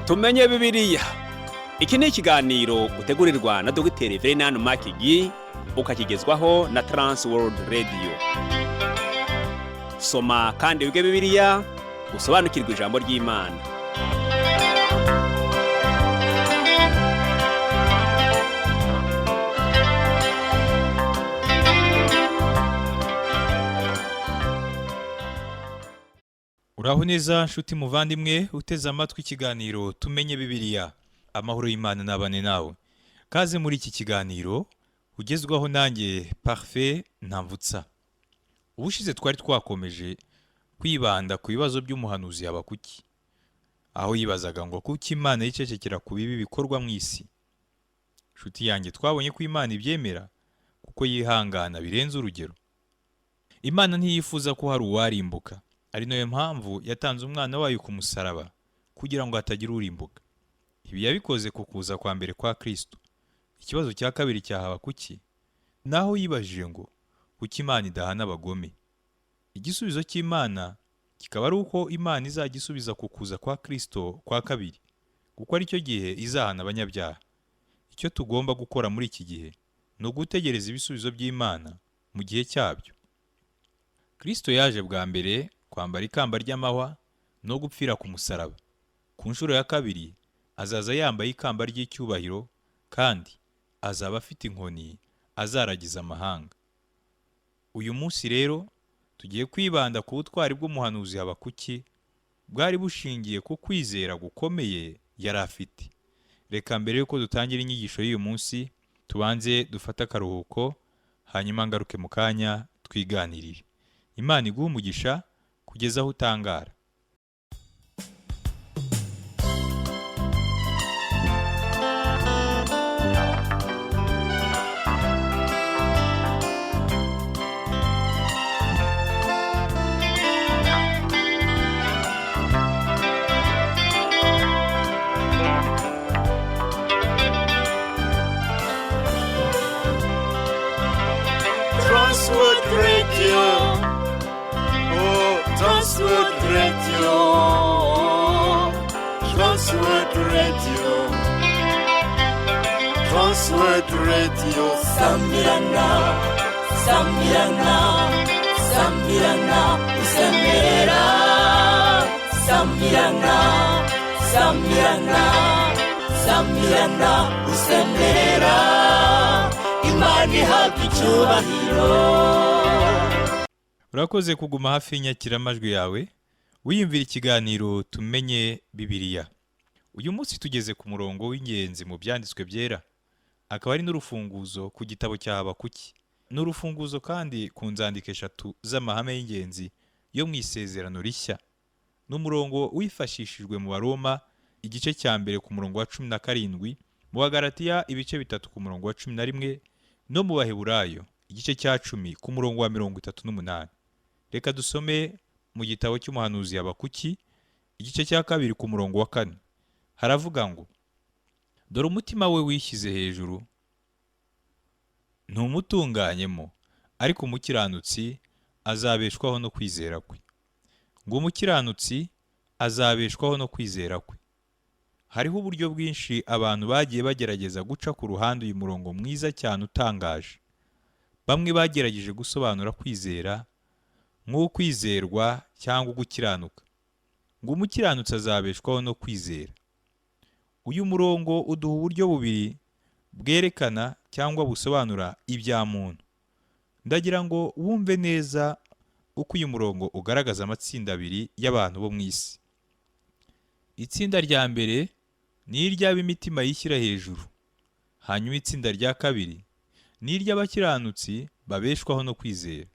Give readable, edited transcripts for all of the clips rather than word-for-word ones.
tumenye Bibiliya. Iki ni ikiganiro utegurirwa na Dr. Verenano Makigi ukakigezwaho na Trans World Radio. Soma kandi wige Bibiliya usobanukirwe ijambo ry'Imana. Uraho neza nshuti muvandimwe uteze amatwi ikiganiro tumenye Bibiliya. Amahoro y'Imana nabane nawe. Kaze muri iki kiganiro ugezwaho nanjye Parfait Ntamvutsa. Ubushize twari twakomeje kwibanda ku bibazo by'umuhanuzi Habakuki, aho yibazaga ngo kuki Imana yicecekera ku bibi bikorwa mu isi. Nshuti yanjye, twabonye ko Imana ibyemera kuko yihangana birenze urugero. Imana ntiyifuza ko hari uwarimbuka, ari nayo mpamvu yatanze umwana wayo ku musaraba kugira ngo hatagira urimbuka. Ibi yabikoze ku kuza kwa mbere kwa Kristo. Ikibazo cya kabiri cya Habakuki naho yibajije ngo kuki Imana idahana abagome. Igisubizo cy'Imana kikaba ari uko Imana izagisubiza ku kuza kwa Kristo kwa kabiri, kuko ari cyo gihe izahana abanyabyaha. Icyo tugomba gukora muri iki gihe ni ugutegereza ibisubizo by'Imana mu gihe cyabyo. Kristo yaje bwa mbere kwambara ikamba ry'amahwa no gupfira ku musaraba. Ku nshuro ya kabiri azaza yambaye ikamba ry'icyubahiro, kandi azaba afite inkoni azaragiza amahanga. Uyu munsi rero tugiye kwibanda ku butwari bw'umuhanuzi Habakuki bwari bushingiye ku kwizera gukomeye yari afite. Reka mbere yuko dutangira inyigisho y'uyu munsi tubanze dufate akaruhuko, hanyuma ngaruke mu kanya twiganirire. Imana iguhe umugisha kugeza aho utangara. Transworld Radio. Oh, Transworld Radio. Transworld Radio. Transworld Radio. Sambirana, Sambirana, Sambirana, Usemera. Sambirana, Sambirana, Sambirana, Usemera. Imana ihabwa icyubahiro. Urakoze kuguma hafi y'inyakiramajwi yawe wiyumvira ikiganiro tumenye Bibiliya. Uyu munsi tugeze ku murongo w'ingenzi mu byanditswe byera, akaba ari n'urufunguzo ku gitabo cya Habakuki. N'urufunguzo kandi ku nzandiko 3 z'amahame y'ingenzi yo mu isezerano rishya. N'umurongo wifashishijwe mu Baroma igice cya mbere ku murongo wa 17, mu Bagalatiya ibice 3 ku murongo wa 11, no mu Baheburayo igice cya 10 ku murongo wa 38. Reka dusome mu gitabo cy'umuhanuzi Habakuki igice cya 2 ku murongo wa 4. Haravuga ngo, dore umutima we wishyize hejuru ntumutunganyemo, ariko umukiranutsi azabeshwaho no kwizera kwe. Ngo umukiranutsi azabeshwaho no kwizera kwe. Hariho uburyo bwinshi abantu bagiye bagerageza guca ku ruhande uyu murongo mwiza cyane utangaje. Bamwe bagerageje gusobanura kwizera nk'ukwizerwa cyangwa gukiranuka. Ngo umukiranutsi azabeshwaho no kwizera. Uyu murongo uduha uburyo bubiri bwerekana cyangwa busobanura ibya muntu. Ndagira ngo wumve neza uko uyu murongo ugaragaza amatsinda abiri y'abantu bo mu isi. Itsinda rya mbere ni iry'ab'imitima yishyira hejuru. Hanyuma itsinda rya kabiri ni iry'abakiranutsi babeshwaho no kwizera.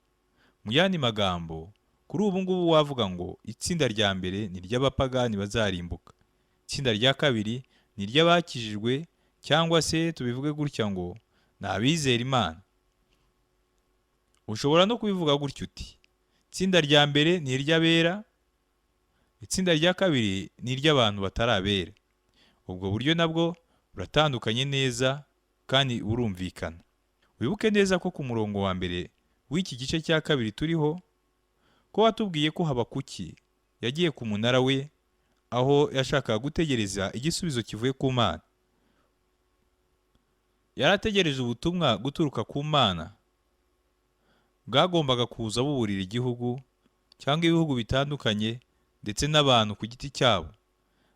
Mu yandi magambo, kuri ubu ngubu wavuga ngo itsinda rya mbere ni iry'abapagani bazarimbuka. Itsinda rya kabiri ni iry'abakijijwe, cyangwa se tubivuge gutya ngo ni abizera Imana. Ushobora no kubivuga gutya uti, itsinda rya mbere ni iry'abera, itsinda rya kabiri ni iry'abantu batarabera. Ubwo buryo nabwo buratandukanye neza kandi burumvikana. Wibuke neza ko ku murongo wa mbere w'iki gice cya kabiri turiho, ko watubwiye ko Habakuki yagiye ku munara we aho yashakaga gutegereza igisubizo kivuye ku Mana. Yarategereje ubutumwa guturuka ku Mana bwagombaga kuza buburira igihugu cyangwa ibihugu bitandukanye ndetse n'abantu ku giti cyabo.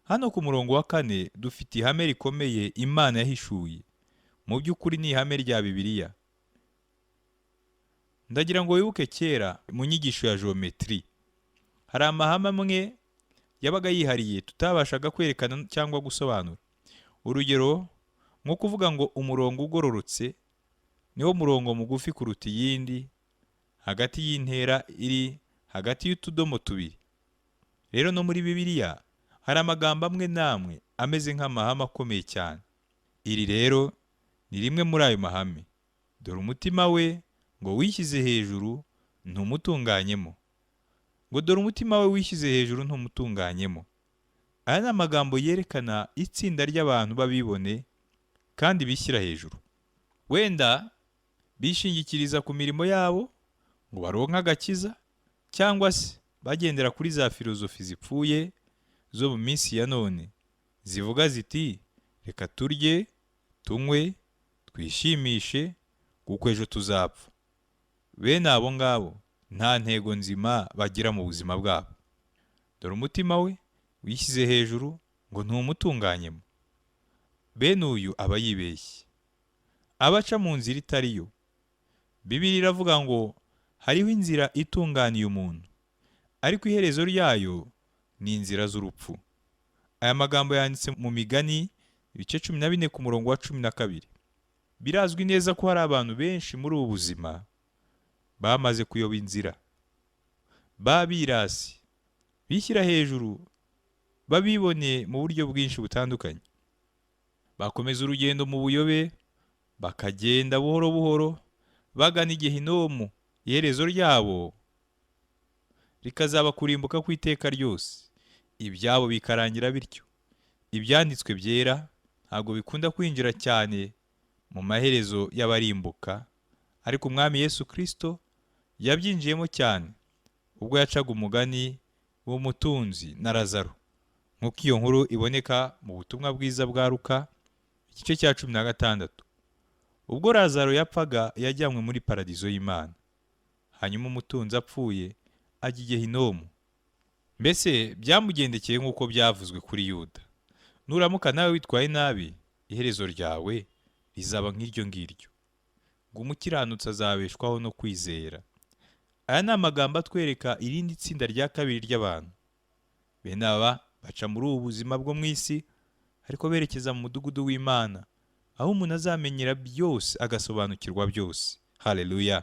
Hano ku murongo wa 4 dufite ihame rikomeye Imana yahishuye. Mu by'ukuri ni ihame rya Bibiliya. Ndagira ngo wibuke kera mu nyigisho ya geometry hari amahame amwe yabaga yihariye tutabashaga kwerekana cyangwa gusobanura. Urugero nko kuvuga ngo umurongo ugororotse niwo murongo mugufi kuruta iyindi hagati y'intera iri hagati y'utudomo tubiri. Rero no muri Bibiliya hari amagambo amwe namwe ameze nk'amahame akomeye cyane. Iri rero ni rimwe muri ayo mahame. Dore umutima we ngo wishyize hejuru ntumutunganyemo. Ngo dore umutima we wishyize hejuru ntumutunganyemo. Aya ni amagambo yerekana itsinda ry'abantu babibone kandi bishyira hejuru. Wenda bishingikiriza ku mirimo yabo ngo baronke agakiza, cyangwa se bagendera kuri za filozofi zipfuye zo mu minsi ya none zivuga ziti reka turye, tunywe, twishimishe kuko ejo tuzapfa. Bene abo ngabo nta ntego nzima bagira mu buzima bwabo. Dore umutima we wishyize hejuru ngo ntumutunganyemo. Bene uyu aba yibeshye, abaca mu nzira itari yo. Bibiliya iravuga ngo hariho inzira itunganiye umuntu, ariko iherezo ryayo ni inzira z'urupfu. Aya magambo yanditse mu Migani ibice 14 ku murongo wa 12. Birazwi neza ko hari abantu benshi muri ubu buzima bamaze kuyoba inzira, babirasi, bishyira hejuru, babibone mu buryo bwinshi butandukanye. Bakomeza urugendo mu buyobe, bakagenda buhoro buhoro, bagana Gehinomu. Iherezo ryabo rikazaba kurimbuka ku iteka ryose. Ibyabo bikarangira bityo. Ibyanditswe byera ntabwo bikunda kwinjira cyane mu maherezo y'abarimbuka, ariko Umwami Yesu Kristo yabyinjiyemo cyane ubwo yacaga umugani w'umutunzi na Lazaro, nk'uko iyo nkuru iboneka mu butumwa bwiza bwa Luka igice cya 16. Ubwo Lazaro yapfaga yajyanywe muri paradizo y'Imana, hanyuma umutunzi apfuye ajya i Gehinomu. Mbese byamugendekeye nk'uko byavuzwe kuri Yuda. Nuramuka nawe witwaye nabi, iherezo ryawe rizaba nk'iryo ngiryo. Ngo umukiranutsi azabeshwaho no kwizera. Aya ni amagambo atwereka irindi tsinda rya kabiri ry'abantu. Bene aba baca muri ubu buzima bwo mu isi, ariko berekeza mu mudugudu w'Imana, aho umuntu azamenyera byose agasobanukirwa byose. Haleluya.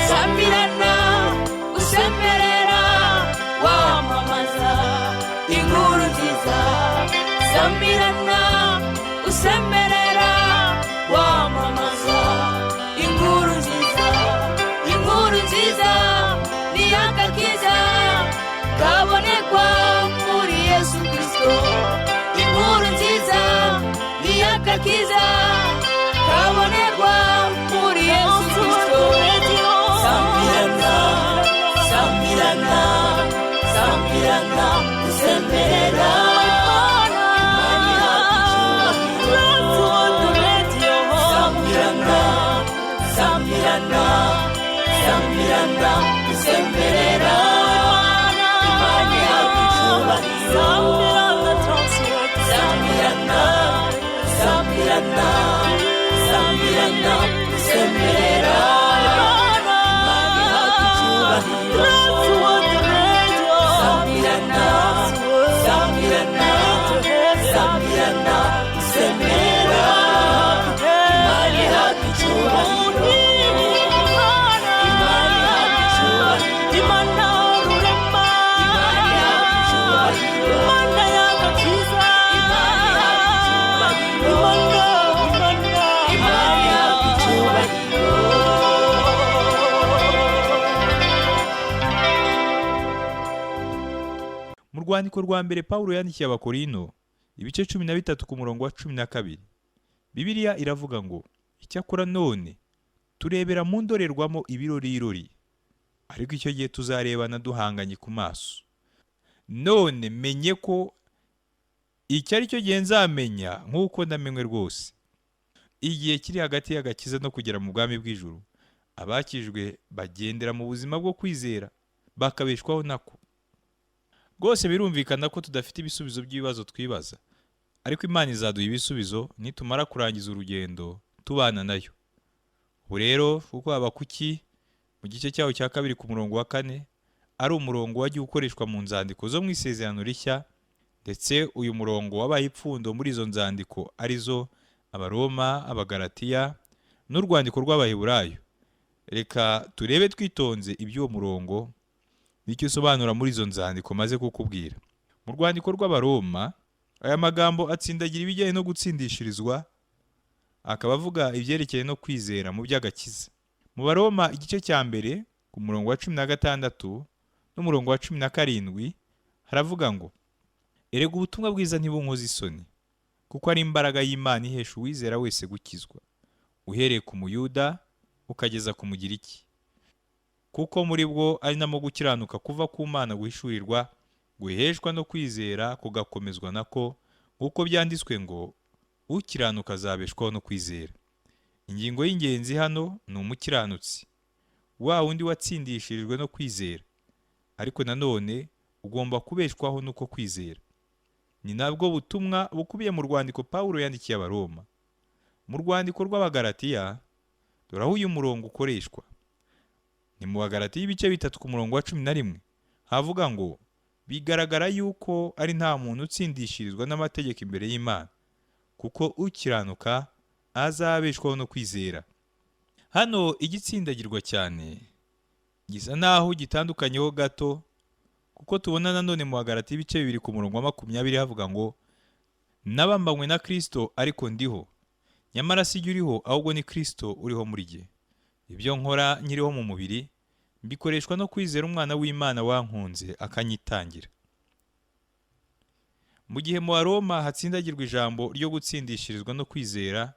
Samirana, usemerera, wamamaza inkuru nziza. Samirana, usemerera, wamamaza inkuru nziza. Inkuru nziza ni agakiza kabonekwa muri Yesu Kristo. Inkuru nziza ni agakiza kabonekwa muri Yesu Kristo. Samirana, Samirana, Samirana, usemerera. Samirana, Samirana, Samirana, usemerera. Imana yacu icyubahiro. Samirana, Samirana, rwandiko rwa mbere Pawulo yandikiye Abakorino ibice 13 ku murongo wa 12, Bibiliya iravuga ngo, icyakora none turebera mu ndorerwamo ibirorirori, ariko icyo gihe tuzarebana duhanganye ku maso. None menye ko icyo ari cyo gihe nzamenya nk'uko ndamenywe rwose. Igihe kiri hagati y'agakiza no kugera mu bwami bw'ijuru, abakijwe bagendera mu buzima bwo kwizera, bakabeshwaho nako. Rwose birumvikana ko tudafite ibisubizo by'ibibazo twibaza, ariko Imana izaduha ibisubizo nitumara kurangiza urugendo tubana nayo. Ubu rero kuko Habakuki mu gice cyaho cya 2 ku murongo wa 4 ari umurongo wagiye ukoreshwa mu nzandiko zo mu Isezerano Rishya, ndetse uyu murongo wabaye ipfundo muri izo nzandiko arizo Abaroma, Abagalatiya n'urwandiko rw'Abaheburayo. Reka turebe twitonze iby'uwo murongo n'icyo usobanura muri izo nzandiko maze kukubwira. Mu rwandiko rw'Abaroma, aya magambo atsindagira ibijyanye no gutsindishirizwa, akaba avuga ibyerekeye no kwizera mu by'agakiza. Mu Baroma igice cya mbere ku murongo wa 16 n'umurongo wa 17 haravuga ngo, erega ubutumwa bwiza ntibunkoza isoni, kuko ari imbaraga y'Imana ihesha uwizera wese gukizwa, uhereye ku Muyuda ukageza ku Mugiriki, kuko muri bwo ari namo gukiranuka kuva ku Mana guhishurirwa, guheshwa no kwizera kugakomezwa nako, nk'uko byanditswe ngo, ukiranuka azabeshwaho no kwizera. Ingingo y'ingenzi hano ni umukiranutsi, wa wundi watsindishirijwe no kwizera, ariko nanone ugomba kubeshwaho nuko kwizera. Ni nabwo butumwa bukubiye mu rwandiko Pawulo yandikiye Abaroma. Mu rwandiko rw'Abagalatiya dore aho uyu murongo ukoreshwa. Ni mu Bagalatiya ibice 3 ku murongo wa 11 havuga ngo, bigaragara yuko ari nta muntu utsindishirizwa n'amategeko imbere y'Imana, kuko ukiranuka azabeshwaho no kwizera. Hano igitsindagirwa cyane gisa naho gitandukanyeho gato, kuko tubona nanone mu Bagalatiya ibice 2 ku murongo wa 20 havuga ngo, nabambanywe na Kristo ariko ndiho, nyamara si jye uriho ahubwo ni Kristo uriho muri jye. Ibyo nkora nyiriho mu mubiri bikoreshwa no kwizera umwana w'Imana wankunze akanyitangira. Mu gihe mu Baroma hatsindagirwa ijambo ryo gutsindishirizwa no kwizera,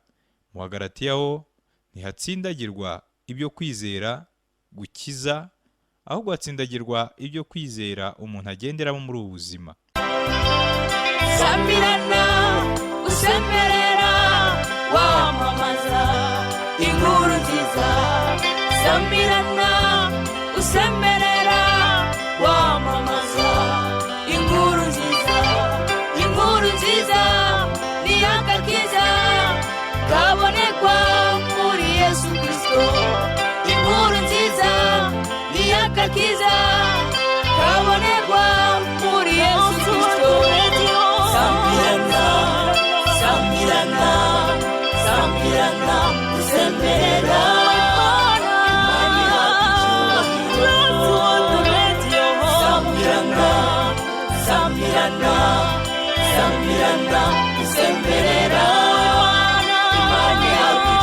mu Bagalatiya ho ntihatsindagirwa ibyo kwizera gukiza, ahubwo hatsindagirwa ibyo kwizera umuntu agenderamo muri ubu buzima. Sambirana usemerera wamamaza inkuru nziza, sambirana usemerera wamamaza inkuru nziza. Inkuru nziza ni agakiza kabonekwa muri Yesu Kristo. Inkuru nziza ni agakiza kabonekwa muri Yesu Kristo. Sambirana, sambirana, sambirana usemerera Imani yacu. Sambirana, sambirana, sambirana usemerera Imani yacu.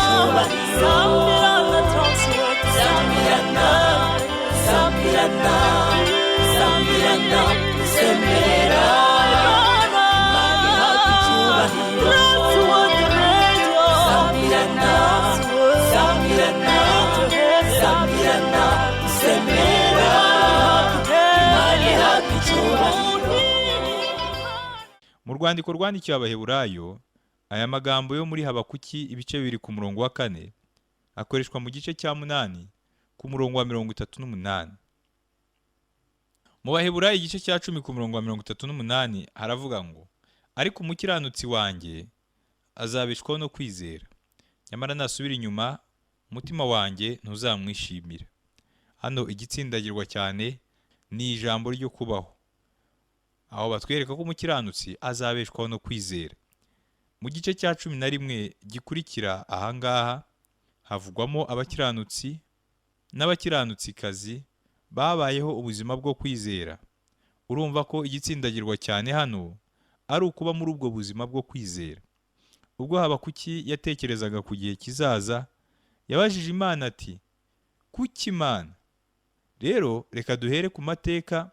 Sambirana, sambirana, sambirana usemerera Imani yacu. Sambirana, sambirana, sambirana usemerera Imani yacu. Mu rwandiko rwandikiwe Abaheburayo, aya magambo yo muri Habakuki ibice 2 ku murongo wa 4 akoreshwa mu gice cya 8 ku murongo wa 38. Mu Baheburayo igice cya 10 ku murongo wa 38 haravuga ngo, ariko umukiranutsi wanjye azabeshwaho no kwizera, nyamara nasubira inyuma umutima wanjye ntuzamwishimira. Hano igitsindagirwa cyane ni ijambo ryo kubaho, aho batwereka ko umukiranutsi azabeshwaho no kwizera. Mu gice cya 11 gikurikira ahangaha havugwamo abakiranutsi n'abakiranutsikazi babayeho ubuzima bwo kwizera. Urumva ko igitsindagirwa cyane hano ari ukuba muri ubwo buzima bwo kwizera. Ubwo Habakuki yatekerezaga ku gihe kizaza, yabajije Imana ati, kuki Imana? Rero reka duhere ku mateka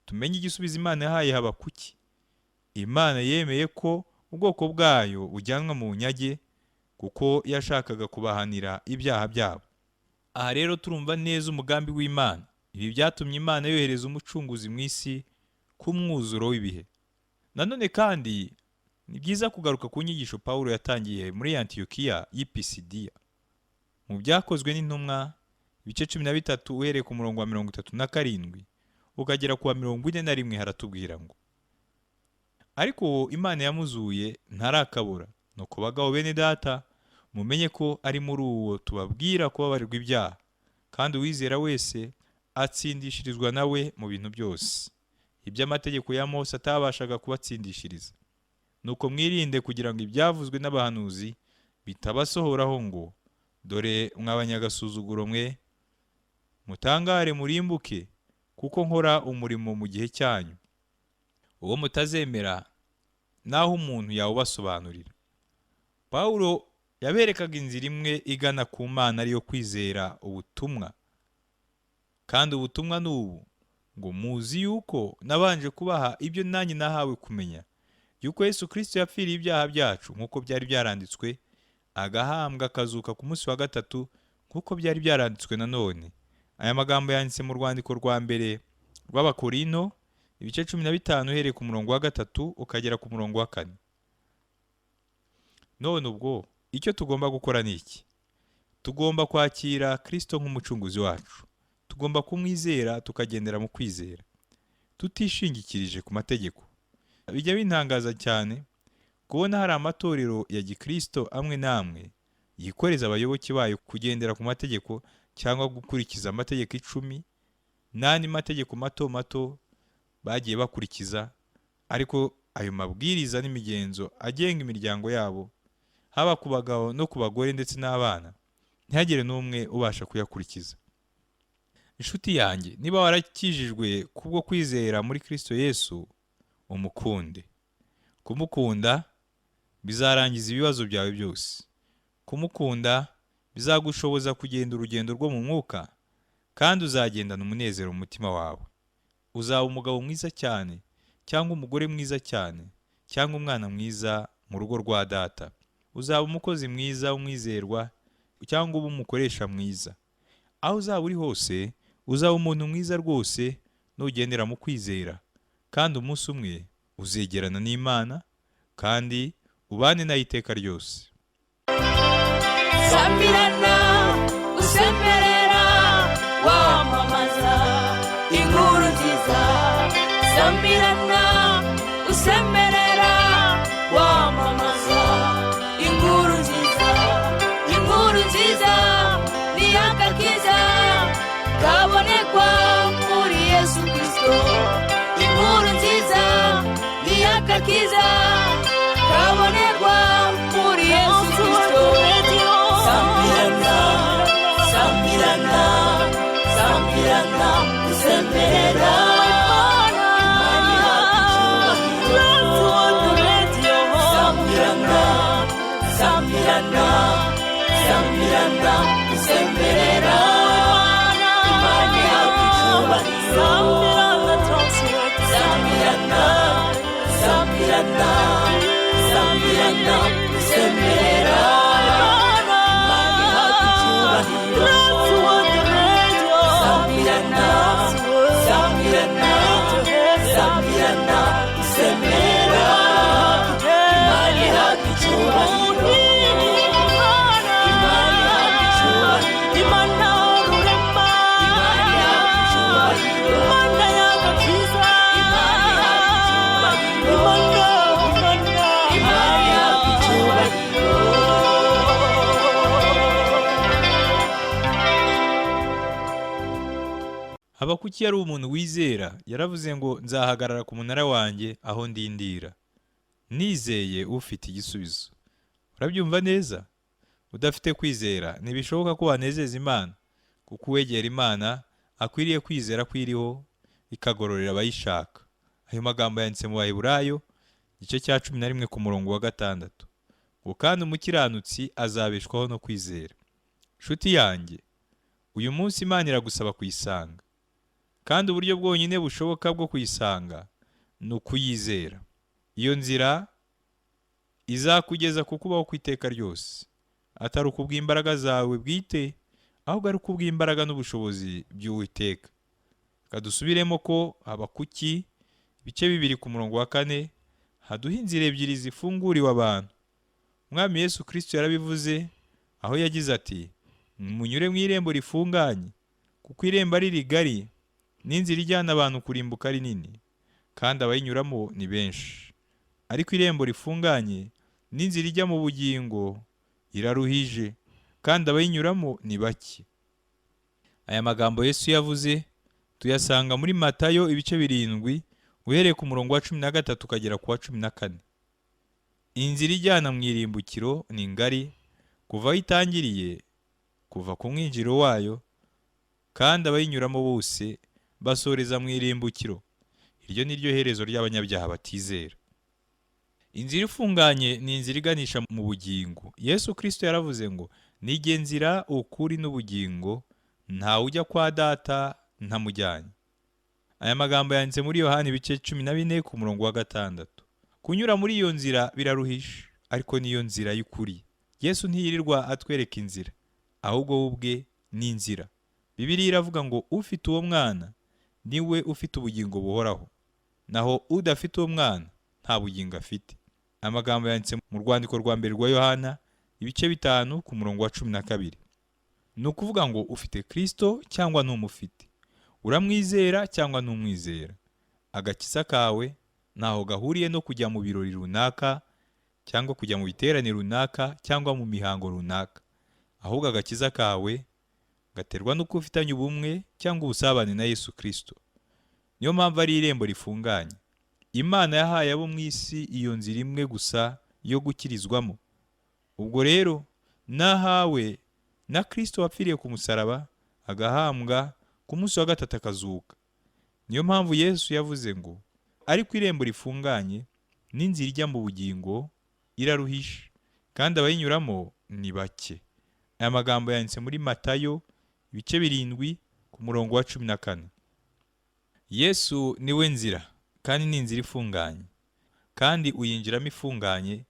tumenye igisubizo Imana yahaye Habakuki. Imana yemeye ko ubwoko bwayo bujyanwa mu nyage kuko yashakaga kubahanira ibyaha byabo. Aha rero turumva neza umugambi w'Imana. Ibi byatumye Imana yohereza umucunguzi mu isi ku mwuzuro w'ibihe. Nanone kandi ni byiza kugaruka ku nyigisho Pawulo yatangiye muri Antiyokiya y'i Pisidiya. Mu byakozwe n'intumwa ibice 13 uhereye ku murongo wa 37 ukagera ku wa 41 haratubwira ngo: ariko Imana yamuzuye ntarakabura, nuko bagabo bene data mumenye ko ari muri uwo tubabwira kubabarirwa ibyaha, kandi uwizera wese atsindishirizwa nawe mu bintu byose, ibyo amategeko ya Mose atabashaga kubatsindishiriza. Nuko mwirinde kugira ngo ibyavuzwe n'abahanuzi bitabasohoraho ngo: dore mwabanyagasuzuguro mwe, mutangare murimbuke, kuko nkora umurimo mu gihe cyanyu, uwo mutazemera naho umuntu yawubasobanurira. Pawulo yaberekaga inzira imwe igana ku Mana, ariyo kwizera ubutumwa. Kandi ubutumwa ni ubu, ngo muzi yuko nabanje kubaha ibyo nanjye nahawe kumenya, yuko Yesu Kristo yapfiriye ibyaha byacu nk'uko byari byaranditswe, agahambwa akazuka ku munsi wa gatatu nk'uko byari byaranditswe nanone. Aya magambo yanditse mu rwandiko rwa mbere rw'Abakorinto ibice 15 uhereye ku murongo wa 3 ukagera ku murongo wa 4. None ubwo icyo tugomba gukora ni iki? Tugomba kwakira Kristo nk'umucunguzi wacu. Tugomba kumwizera tukagendera mu kwizera, tutishingikirije ku mategeko. Bijya bintangaza cyane kubona hari amatorero ya Gikristo amwe namwe yikoreza abayoboke bayo kugendera ku mategeko cyangwa gukurikiza amategeko 10 n'andi mategeko mato mato bagiye bakurikiza, ariko ayo mabwiriza n'imigenzo agenga imiryango yabo, haba ku bagabo no ku bagore ndetse n'abana, ntihagire n'umwe ubasha kuyakurikiza. Inshuti yanjye, niba warakijijwe kubwo kwizera muri Kristo Yesu, umukunde. Kumukunda bizarangiza ibibazo byawe byose. Kumukunda bizagushoboza kugenda urugendo rwo mu mwuka, kandi uzagendana umunezero mu mutima wawe. Uzaba umugabo mwiza cyane, cyangwa umugore mwiza cyane, cyangwa umwana mwiza mu rugo rwa data. Uzaba umukozi mwiza umwizerwa, cyangwa ube umukoresha mwiza. Aho uzaba uri hose, uzaba umuntu mwiza rwose nugendera mu kwizera, kandi umunsi umwe uzegerana n'Imana kandi ubane nayo iteka ryose. Sambirana, usemerera, wamamaza inkuru nziza. Sambirana, usemerera, wamamaza inkuru nziza. Inkuru nziza ni agakiza kabonekwa muri Yesu Kristo. Inkuru nziza ni agakiza kabonekwa muri Yesu Kristo. Sambirana, sambirana, sambirana, usemerera, sambirana, sambirana, sambirana, usemerera, imani yawe icyubahiro. Sambirana, sambirana, sambirana, usemerera, imani yawe icyubahiro. Sambirana, sambirana, sambirana, usemerera, imani yawe icyubahiro. Imani yawe icyubahiro. Imana rurema, imani yawe icyubahiro. Imana y'agakiza, imani yawe icyubahiro. Imana yawe icyubahiro. Habakuki yari umuntu wizera, yaravuze ngo nzahagarara ku munara wanjye aho ndindira, nizeye ufite igisubizo. Urabyumva neza? Udafite kwizera ntibishoboka ko wanezeza Imana, kuko uwegera Imana akwiriye kwizera ko iriho ikagororera abayishaka. Ayo magambo yanditse mu Baheburayo igice cya 11 ku murongo wa 6. Ngo kandi umukiranutsi azabeshwaho no kwizera. Nshuti yanjye, uyu munsi Imana iragusaba kuyisanga, kandi uburyo bwonyine bushoboka bwo kuyisanga ni ukuyizera. Iyo nzira izakugeza ku kubaho kw'iteka ryose, atari ukubw'imbaraga zawe bwite, ahubwo ari ukubw'imbaraga n'ubushobozi by'Uwiteka. Kadusubiremo ko Habakuki ibice 2 ku murongo wa 4 haduha inzira ebyiri zifunguriwe abantu. Umwami Yesu Kristo yarabivuze aho yagize ati, munyure mu irembo rifunganye, kuko irembo ari rigari n'inzira ijyana abantu kurimbuka ari nini, kandi abayinyuramo ni benshi. Ariko irembo rifunganye n'inzira ijya mu bugingo iraruhije, kandi abayinyuramo ni bake. Aya magambo Yesu yavuze tuyasanga muri Matayo ibice 7 uhereye ku murongo wa 13 ukagera ku wa 14. Inzira ijyana mu irimbukiro ni ngari kuva aho itangiriye, kuva ku mwinjiro wayo, kandi abayinyuramo bose basoreza mu irimbukiro. Iryo ni ryo herezo ry'abanyabyaha batizera. Inzira ifunganye ni inzira iganisha mu bugingo. Yesu Kristo yaravuze ngo, nige nzira, ukuri n'ubugingo, nta ujya kwa Data ntamujyanye. Aya magambo yanditse muri Yohana ibice 14 ku murongo wa 6. Kunyura muri iyo nzira biraruhisha, ariko niyo nzira y'ukuri. Yesu ntiyirirwa atwereka inzira, ahubwo we ubwe ni inzira. Bibiliya iravuga ngo ufite uwo mwana niwe ufite ubugingo buhoraho, naho udafite uwo mwana nta bugingo afite. Amagambo yanditse mu rwandiko rwa mbere rwa Yohana ibice 5 ku murongo wa 12. Ni ukuvuga ngo ufite Kristo cyangwa ntumufite, uramwizera cyangwa ntumwizera. Agakiza kawe ntaho gahuriye no kujya mu birori runaka, cyangwa kujya mu biterane runaka, cyangwa mu mihango runaka. Ahubwo agakiza kawe gaterwa n'uko ufitanye ubumwe cyangwa ubusabane na Yesu Kristo. Niyo mpamvu ari irembo rifunganye. Imana yahaye abo mu isi iyo nzira imwe gusa yo gukirizwamo. Ubwo rero nahawe na Kristo wapfiriye ku musaraba, agahambwa, ku munsi wa 3 akazuka. Niyo mpamvu Yesu yavuze ngo, ariko irembo rifunganye n'inzira ijya mu bugingo iraruhisha, kandi abayinyuramo ni bake. Aya magambo yanditse muri Matayo ibice 7 ku murongo wa 14. Yesu niwe nzira, kandi ni inzira ifunganye, kandi uyinjiramo ifunganye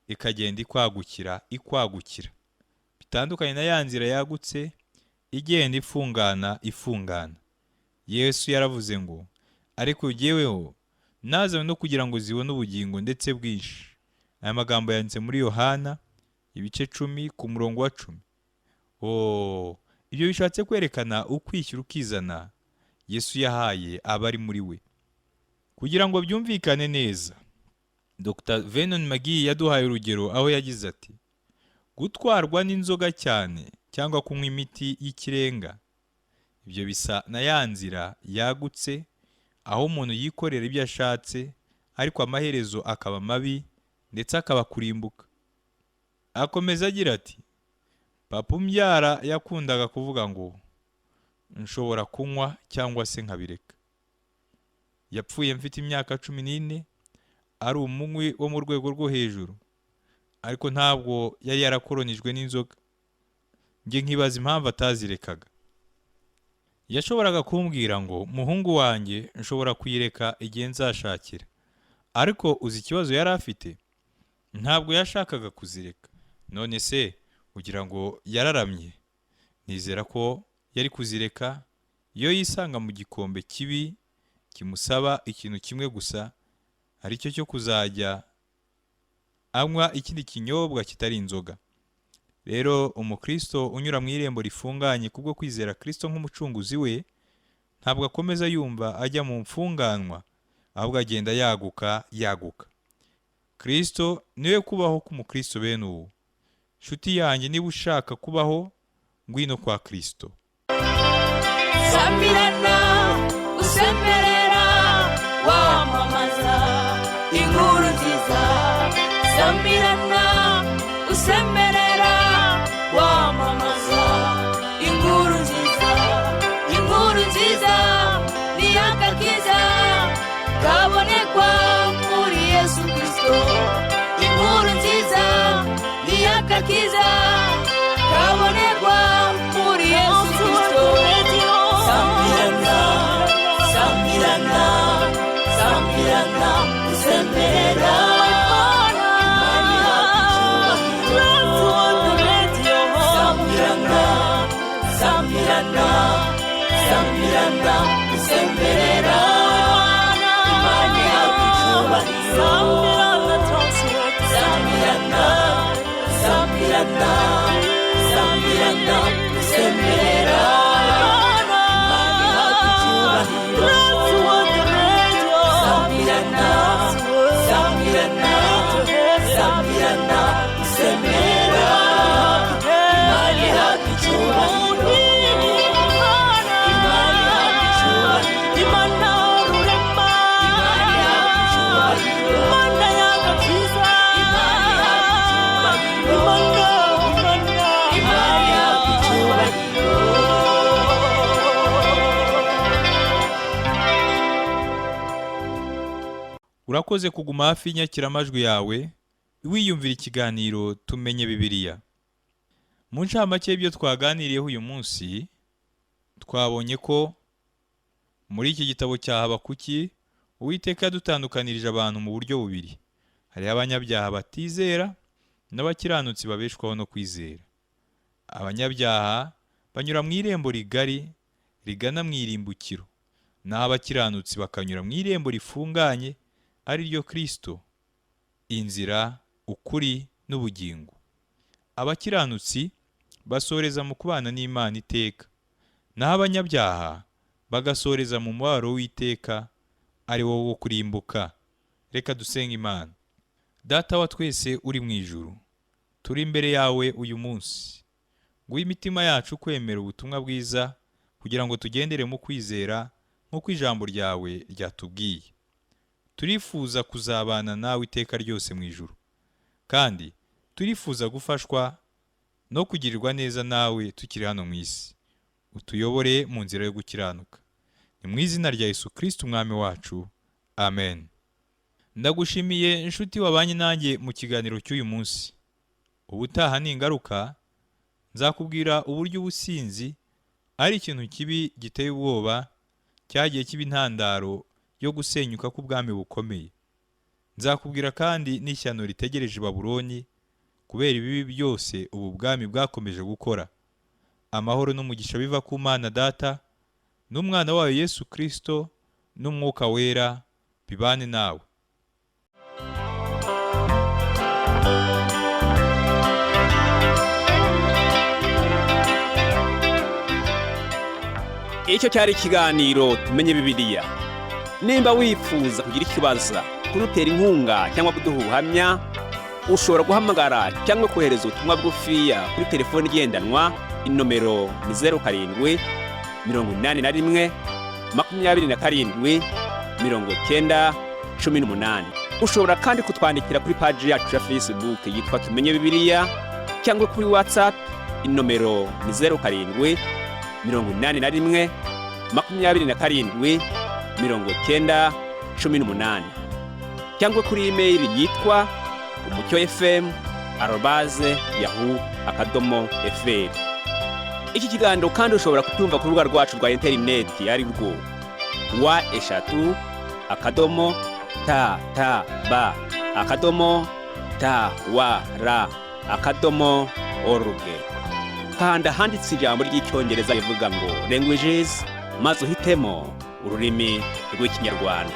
ikagenda ikwagukira. Bitandukanye na ya nzira yagutse igenda ifungana. Yesu yaravuze ngo, ariko jyeweho nazanywe no kugira ngo zibone ubugingo ndetse bwinshi. Aya magambo yanditse muri Yohana ibice 10 ku murongo wa 10. Ibyo bishatse kwerekana ukwishyura ukizana Yesu yahaye abari muri we. Kugira ngo byumvikane neza, Dr. Vernon McGee yaduhaye urugero aho yagize ati, gutwarwa n'inzoga cyane cyangwa kunywa imiti y'ikirenga, ibyo bisa na ya nzira yagutse aho umuntu yikorera ibyo ashatse, ariko amaherezo akaba mabi ndetse akaba kurimbuka. Akomeza agira ati, papa umbyara yakundaga kuvuga ngo nshobora kunywa cyangwa se nkabireka. Yapfuye mfite imyaka 14, ari umunywi wo mu rwego rwo hejuru, ariko ntabwo yari yarakoronijwe n'inzoga. Nge nkibaza impamvu atazirekaga. Yashoboraga kumbwira ngo, muhungu wanjye, nshobora kuyireka igihe nzashakira. Ariko uzi ikibazo yari afite? Ntabwo yashakaga kuzireka. None se ugira ngo yararamye? Nizera ko yari kuzireka iyo yisanga mu gikombe kibi kimusaba ikintu kimwe gusa, ari cyo kuzajya anywa ikindi kinyobwa kitari inzoga. Rero umukristo unyura mu irembo rifunganye kubwo kwizera Kristo nk'umucunguzi we, ntabwo akomeza yumva ajya mu mfunganwa, ahubwo agenda yaguka. Kristo niwe kubaho k'umukristo bene ubu. Nshuti yanjye, niba ushaka kubaho, ngwino kwa Kristo. Sambirana, usemberera, wamamaza inkuru nziza. Sambirana, usemberera, wamamaza inkuru nziza. Inkuru nziza ni agakiza kabonekwa muri Yesu Kristo. Inkuru nziza ni agakiza kabonekwa muri Yesu Kristo. Sambirana, sambirana usemberera Imana ihabwa icyubahiro sambirana transworld sambirana sambirana sambirana usemberera Imana ihabwa icyubahiro sambirana sambirana sambirana usemberera Imana ihabwa icyubahiro Imana rurema Imana y'agakiza Urakoze kuguma hafi y'inyakiramajwi yawe wiyumvira ikiganiro tumenye Bibiliya. Mu ncamake y'ibyo twaganiriyeho uyu munsi twabonye ko muri iki gitabo cya Habakuki Uwiteka yadutandukanirije abantu mu buryo bubiri. Hari abanyabyaha batizera n'abakiranutsi babeshwaho no kwizera. Abanyabyaha banyura mu irembo rigari rigana mu irimbukiro, naho abakiranutsi bakanyura mu irembo rifunganye ari ryo Kristo, inzira, ukuri n'ubugingo. Abakiranutsi basoreza mu kubana n'Imana iteka, naho abanyabyaha bagasoreza mu mubabaro w'iteka ari wo wo kurimbuka. Reka dusenga Imana. Data wa twese uri mu ijuru, turi imbere yawe uyu munsi. Nguhe imitima yacu kwemera ubutumwa bwiza kugira ngo tugendere mu kwizera nk'uko ijambo ryawe ryatubwiye. Turifuza kuzabana nawe iteka ryose mu ijuru, kandi turifuza gufashwa no kugirirwa neza nawe tukiri hano mu isi. Utuyobore mu nzira yo gukiranuka. Ni mu izina rya Yesu Kristo umwami wacu. Amen. Ndagushimiye inshuti wabanye nanjye mu kiganiro cy'uyu munsi. Ubutaha ningaruka nzakubwira uburyo ubusinzi ari ikintu kibi giteye ubwoba cyagiye kiba intandaro yo gusenyuka k'ubwami bukomeye. Nzakubwira kandi n'ishyano ritegereje Babuloni kubera ibibi byose ubu bwami bwakomeje gukora. Amahoro n'umugisha biva ku Mana Data n'umwana wayo Yesu Kristo n'umwuka wera bibane nawe. Icyo cyari ikiganiro tumenye Bibiliya. Nimba wifuza kugira ikibazo, kudutera inkunga cyangwa kuduha ubuhamya, ushobora guhamagara cyangwa kohereza ubutumwa bugufiya kuri telefoni igendanwa. Inomero ni 07 81 27 90 18. Ushobora kandi kutwandikira kuri page yacu ya Facebook yitwa Tumenye Bibiliya, cyangwa kuri WhatsApp. Inomero ni 07 81 27 90 18, cyangwa kuri email yitwa umucyofm@yahoo.fr. Iki kiganiro kandi ushobora kutumva ku rubuga rwacu rwa interineti ari rwo wa#tab.tawr.org. Kanda handitse ijambo ry'icyongereza rivuga ngo languages, maze uhitemo ururimi rw'Ikinyarwanda.